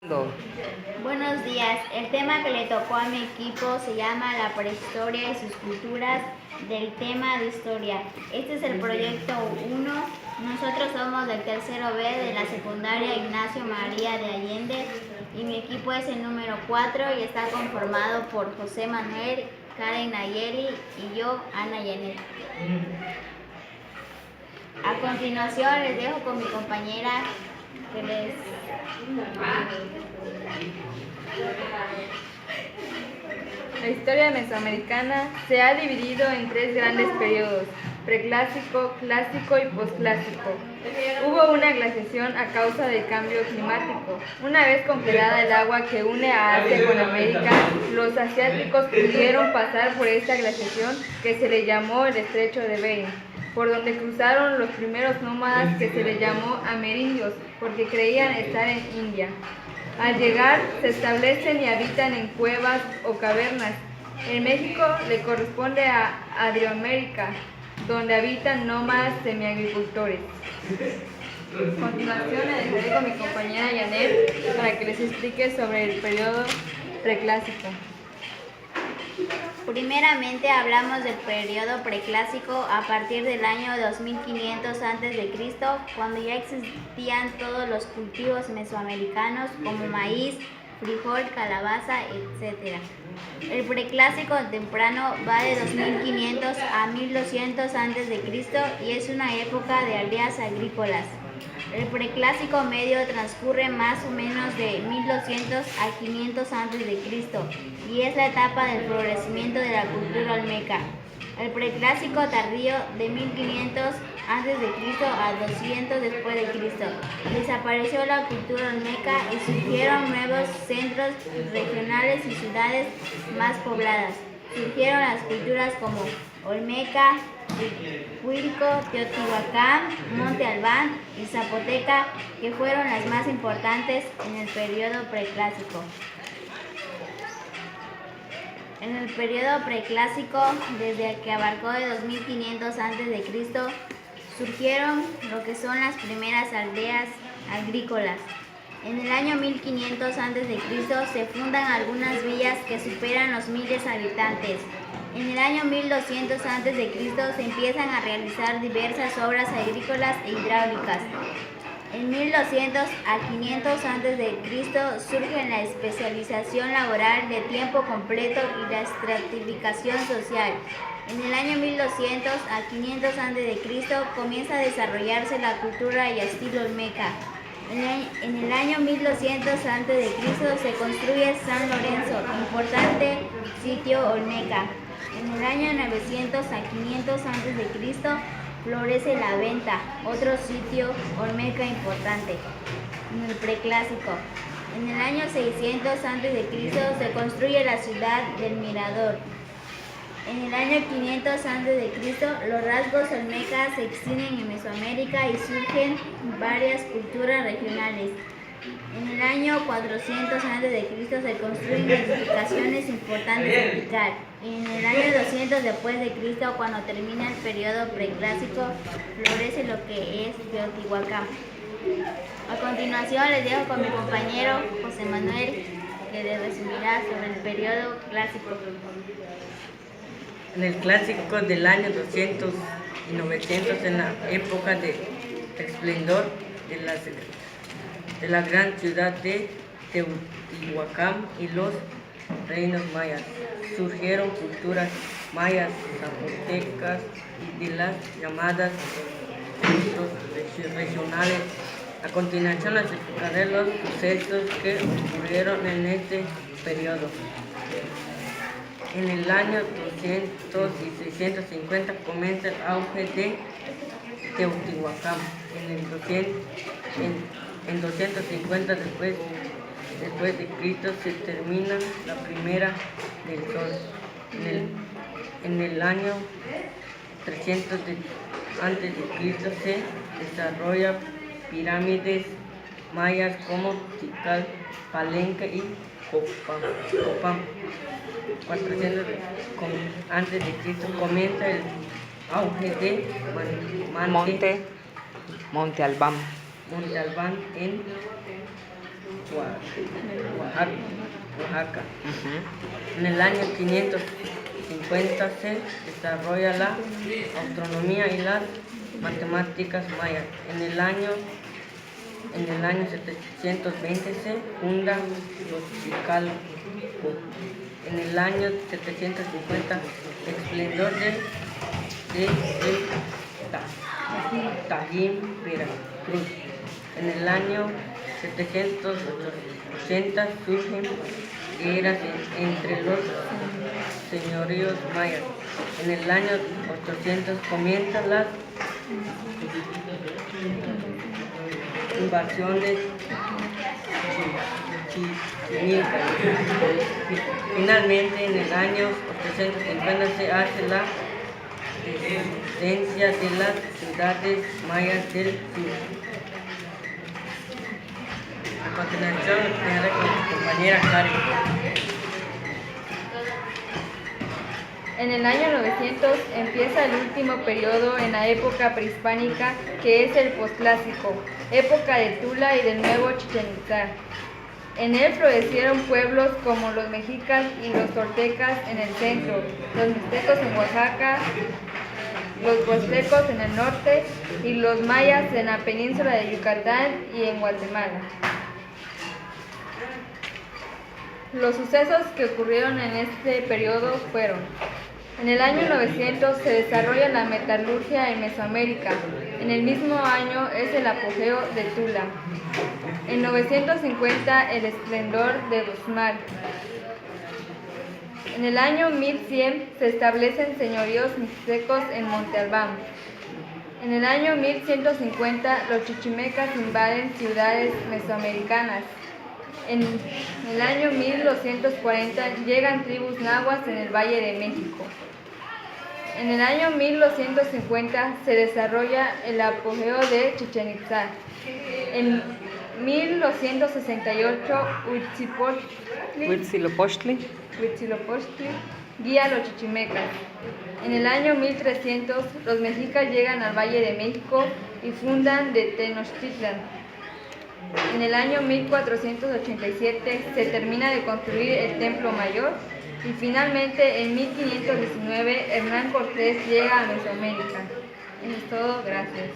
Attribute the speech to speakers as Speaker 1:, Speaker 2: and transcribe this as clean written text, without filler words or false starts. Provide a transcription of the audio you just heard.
Speaker 1: Buenos días. El tema que le tocó a mi equipo se llama La prehistoria y sus culturas del tema de historia. Este es el proyecto 1. Nosotros somos del tercero B de la secundaria Ignacio María de Allende y mi equipo es el número 4 y está conformado por José Manuel, Karen Nayeli y yo, Ana Yanet. A continuación les dejo con mi compañera que les...
Speaker 2: La historia mesoamericana se ha dividido en tres grandes periodos: preclásico, clásico y posclásico. Hubo una glaciación a causa del cambio climático. Una vez congelada el agua que une a Asia con América, los asiáticos pudieron pasar por esta glaciación que se le llamó el Estrecho de Bering, por donde cruzaron los primeros nómadas que se les llamó amerindios, porque creían estar en India. Al llegar, se establecen y habitan en cuevas o cavernas. En México le corresponde a Adriamérica, donde habitan nómadas semiagricultores. A continuación le dejaré con mi compañera Yanet para que les explique sobre el periodo preclásico.
Speaker 1: Primeramente hablamos del periodo preclásico a partir del año 2500 a.C., cuando ya existían todos los cultivos mesoamericanos como maíz, frijol, calabaza, etc. El preclásico temprano va de 2500 a 1200 a.C. y es una época de aldeas agrícolas. El preclásico medio transcurre más o menos de 1200 a 500 a.C. y es la etapa del florecimiento de la cultura olmeca. El preclásico tardío de 1500 a.C. a 200 después de Cristo. Desapareció la cultura olmeca y surgieron nuevos centros regionales y ciudades más pobladas. Surgieron las culturas como Olmeca, Huilco, Teotihuacán, Monte Albán y Zapoteca, que fueron las más importantes en el periodo preclásico. En el periodo preclásico, desde que abarcó de 2500 a.C., surgieron lo que son las primeras aldeas agrícolas. En el año 1500 a.C. se fundan algunas villas que superan los 1000 habitantes. En el año 1200 a.C. se empiezan a realizar diversas obras agrícolas e hidráulicas. En 1200 a 500 a.C. surge la especialización laboral de tiempo completo y la estratificación social. En el año 1200 a 500 a.C. comienza a desarrollarse la cultura y estilo olmeca. En el año 1200 a.C. se construye San Lorenzo, importante sitio olmeca. En el año 900 a 500 a.C. florece la Venta, otro sitio olmeca importante. En el preclásico. En el año 600 a.C. se construye la ciudad del Mirador. En el año 500 a.C. los rasgos olmecas se extienden en Mesoamérica y surgen varias culturas regionales. En el año 400 a.C. se construyen edificaciones importantes en Tikal. En el año 200 después de Cristo, cuando termina el periodo preclásico, florece lo que es Teotihuacán. A continuación les dejo con mi compañero José Manuel, que les resumirá sobre el periodo clásico.
Speaker 3: En el clásico del año 200 y 900, en la época de esplendor de la gran ciudad de Teotihuacán y los reinos mayas, surgieron culturas mayas, zapotecas y de las llamadas regionales. A continuación les explicaré los sucesos que ocurrieron en este periodo. En el año 200 y 650 comienza el auge de Teotihuacán. En 250 después de Cristo se termina la primera del Sol. En el año 300 antes de Cristo se desarrollan pirámides mayas como Tikal, Palenque y Copán. 400 antes de Cristo comienza el auge de Monte Albán en Oaxaca. En el año 550 se desarrolla la astronomía y las matemáticas mayas. En el año 720 se funda Xochicalco. En el año 750, esplendor de Tajín, Veracruz. En el año 780 surgen guerras entre los señoríos mayas. En el año 800 comienzan las invasiones chichimecas. Finalmente, en el año 850 se hace la existencia de las ciudades mayas del sur. A continuación, tendré con mi compañera Karen.
Speaker 2: En el año 900 empieza el último periodo en la época prehispánica, que es el posclásico, época de Tula y del nuevo Chichén Itzá. En él florecieron pueblos como los mexicas y los toltecas en el centro, los mixtecos en Oaxaca, los huastecos en el norte y los mayas en la península de Yucatán y en Guatemala. Los sucesos que ocurrieron en este periodo fueron: en el año 900 se desarrolla la metalurgia en Mesoamérica. En el mismo año es el apogeo de Tula. En 950 el esplendor de Uxmal. En el año 1100 se establecen señoríos mixtecos en Monte Albán. En el año 1150 los chichimecas invaden ciudades mesoamericanas. En el año 1240 llegan tribus nahuas en el Valle de México. En el año 1250 se desarrolla el apogeo de Chichén Itzá. En 1268
Speaker 4: Huitzilopochtli
Speaker 2: guía a los chichimecas. En el año 1300 los mexicas llegan al Valle de México y fundan de Tenochtitlan. En el año 1487 se termina de construir el Templo Mayor y finalmente en 1519 Hernán Cortés llega a Mesoamérica. Eso es todo, gracias.